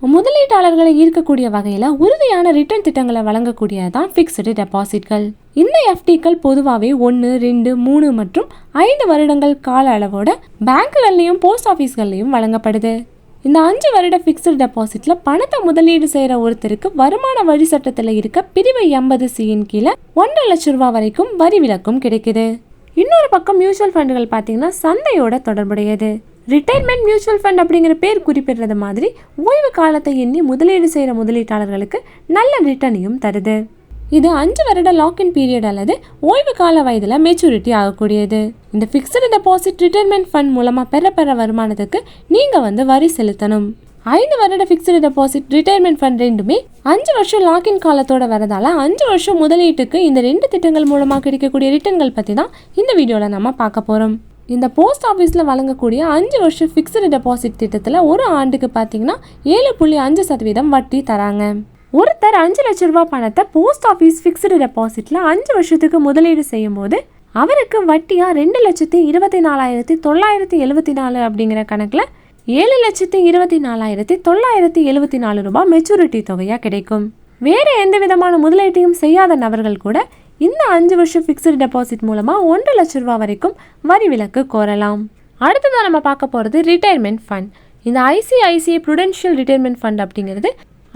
முதலீட்டாளர்களை ஈர்க்கக்கூடிய வகையில உறுதியான ரிட்டர்ன் திட்டங்களை வழங்கக்கூடியதான் பிக்ஸ்டு டெபாசிட்கள். இந்த எஃப்டிக்கள் பொதுவாகவே 1, 2, 3 மற்றும் 5 வருடங்கள் கால அளவோட பேங்குகள்லையும் போஸ்ட் ஆஃபீஸ்கள்லையும் வழங்கப்படுது. இந்த 5 வருட பிக்ஸ்டு டெபாசிட்ல பணத்தை முதலீடு செய்யற ஒருத்தருக்கு வருமான வரி சட்டத்துல இருக்க பிரிவு 80C கீழே 1.5 லட்சம் ரூபாய் வரைக்கும் வரி விலக்கும் கிடைக்குது. இன்னொரு பக்கம் மியூச்சுவல் ஃபண்டுகள் பார்த்தீங்கன்னா சந்தையோட தொடர்புடையது. ரிட்டையர்மெண்ட் மியூச்சுவல் ஃபண்ட் அப்படிங்கிற பேர் குறிப்பிடுறது மாதிரி ஓய்வு காலத்தை எண்ணி முதலீடு செய்கிற முதலீட்டாளர்களுக்கு நல்ல ரிட்டர்னையும் தருது. இது 5 வருட லாக்இன் பீரியட் அல்லது ஓய்வு கால வயதில் மெச்சூரிட்டி ஆகக்கூடியது. இந்த ஃபிக்ஸ்டு டெபாசிட் ரிட்டையர்மெண்ட் ஃபண்ட் மூலமாக பெற வருமானத்துக்கு நீங்கள் வரி செலுத்தணும். 5 வருட ஃபிக்ஸ்டு டெபாசிட் ரிட்டையர்மெண்ட் ஃபண்ட் ரெண்டுமே 5 வருஷம் லாக்இன் காலத்தோட வரதால 5 வருஷம் முதலீட்டுக்கு இந்த 2 திட்டங்கள் மூலமாக கிடைக்கக்கூடிய ரிட்டர்ன்கள் பற்றி தான் இந்த வீடியோவில் நம்ம பார்க்க போகிறோம். இந்த போஸ்ட் ஆஃபீஸில் வழங்கக்கூடிய 5 வருஷம் ஃபிக்ஸ்டு டெபாசிட் திட்டத்தில் ஒரு ஆண்டுக்கு பார்த்தீங்கன்னா 7.5% வட்டி தராங்க. ஒருத்தர் 5 லட்சம் ரூபாய் பணத்தை போஸ்ட் ஆஃபீஸ் ஃபிக்ஸ்டு டெபாசிட்டில் 5 வருஷத்துக்கு முதலீடு செய்யும் போது அவருக்கு வட்டியாக 2,24,974 அப்படிங்கிற கணக்கில் 7,24,974 ரூபாய் மெச்சூரிட்டி தொகையாக கிடைக்கும். வேறு எந்த விதமான முதலீட்டையும் செய்யாத நபர்கள் கூட இந்த 5 வருஷம் ஃபிக்ஸ்டு டெபாசிட் மூலமாக 1.5 லட்சம் ரூபாய் வரைக்கும் வரி விலக்கு கோரலாம். அடுத்ததான் நம்ம பார்க்க போகிறது ரிட்டையர்மெண்ட் ஃபண்ட். இந்த ஐசிஐசிஐ ப்ரூடென்ஷியல் ரிட்டையர்மெண்ட் ஃபண்ட் அப்படிங்கிறது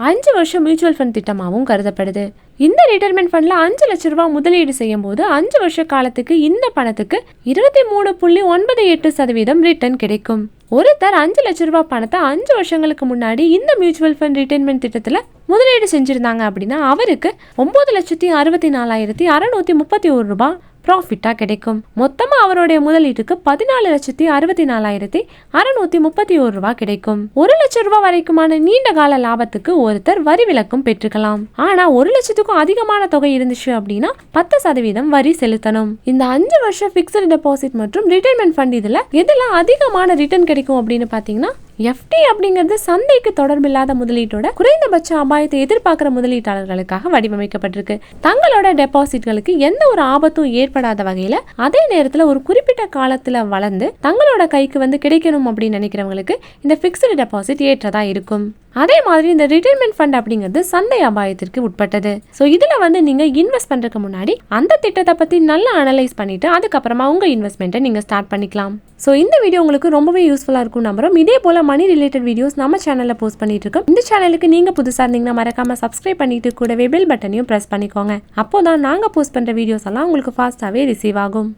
5 வருஷம் மியூச்சுவல் ஃபண்ட் திட்டமாகவும் கருதப்படுது. இந்த ரிட்டையர்மெண்ட் ஃபண்டில் 5 லட்சம் ரூபாய் முதலீடு செய்யும் போது 5 வருஷ காலத்துக்கு இந்த பணத்துக்கு 23.98% ரிட்டர்ன் கிடைக்கும். ஒருத்தர் 5 லட்சம் ரூபாய் பணத்தை 5 வருஷங்களுக்கு முன்னாடி இந்த மியூச்சுவல் ஃபண்ட் ரிட்டையர்மெண்ட் திட்டத்தில் முதலீடு செஞ்சிருந்தாங்க அப்படின்னா அவருக்கு 9,64,631 ரூபாய் ப்ராஃபிட்டாக கிடைக்கும். மொத்தமாக அவருடைய முதலீட்டுக்கு 14,64,631 ரூபாய் கிடைக்கும். 1 லட்சம் ரூபாய் வரைக்குமான நீண்ட கால லாபத்துக்கு ஒருத்தர் வரி விலக்கும் பெற்றுக்கலாம். ஆனால் 1 லட்சத்துக்கும் அதிகமான தொகை இருந்துச்சு அப்படின்னா 10% வரி செலுத்தணும். இந்த 5 வருஷம் ஃபிக்ஸ்டு டெபாசிட் மற்றும் ரிட்டையர்மெண்ட் ஃபண்ட் இதில் எதெல்லாம் அதிகமான ரிட்டர்ன் கிடைக்கும் அப்படின்னு பார்த்தீங்கன்னா எஃப்டி அப்படிங்கிறது சந்தைக்கு தொடர்பில்லாத முதலீட்டோட குறைந்தபட்ச அபாயத்தை எதிர்பார்க்கிற முதலீட்டாளர்களுக்காக வடிவமைக்கப்பட்டிருக்கு. தங்களோட டெபாசிட்களுக்கு எந்த ஒரு ஆபத்தும் ஏற்படாத வகையில அதே நேரத்தில் ஒரு குறிப்பிட்ட காலத்துல வளர்ந்து தங்களோட கைக்கு கிடைக்கணும் அப்படின்னு நினைக்கிறவங்களுக்கு இந்த ஃபிக்ஸ்டு டெபாசிட் ஏற்றதா இருக்கும். அதே மாதிரி இந்த ரிட்டையர்மெண்ட் ஃபண்ட் அப்படிங்கிறது சந்தை அபாயத்திற்கு உட்பட்டது. ஸோ இதில் நீங்கள் இன்வெஸ்ட் பண்ணுறதுக்கு முன்னாடி அந்த திட்டத்தை பற்றி நல்லா அனலைஸ் பண்ணிட்டு அதுக்கப்புறமா உங்கள் இன்வெஸ்ட்மெண்ட்டை நீங்கள் ஸ்டார்ட் பண்ணிக்கலாம். ஸோ இந்த வீடியோ உங்களுக்கு ரொம்பவே யூஸ்ஃபுல்லாக இருக்கும் நம்புறோம். இதே போல் மணி ரிலேட்டட் வீடியோஸ் நம்ம சேனலில் போஸ்ட் பண்ணிட்டு இருக்கோம். இந்த சேனலுக்கு நீங்கள் புதுசாக இருந்தீங்கன்னா மறக்காமல் சப்ஸ்கிரைப் பண்ணிட்டு கூடவே பெல் பட்டனையும் ப்ரெஸ் பண்ணிக்கோங்க. அப்போ தான் நாங்கள் போஸ்ட் பண்ணுற வீடியோஸ் எல்லாம் உங்களுக்கு ஃபாஸ்ட்டாகவே ரிசீவ் ஆகும்.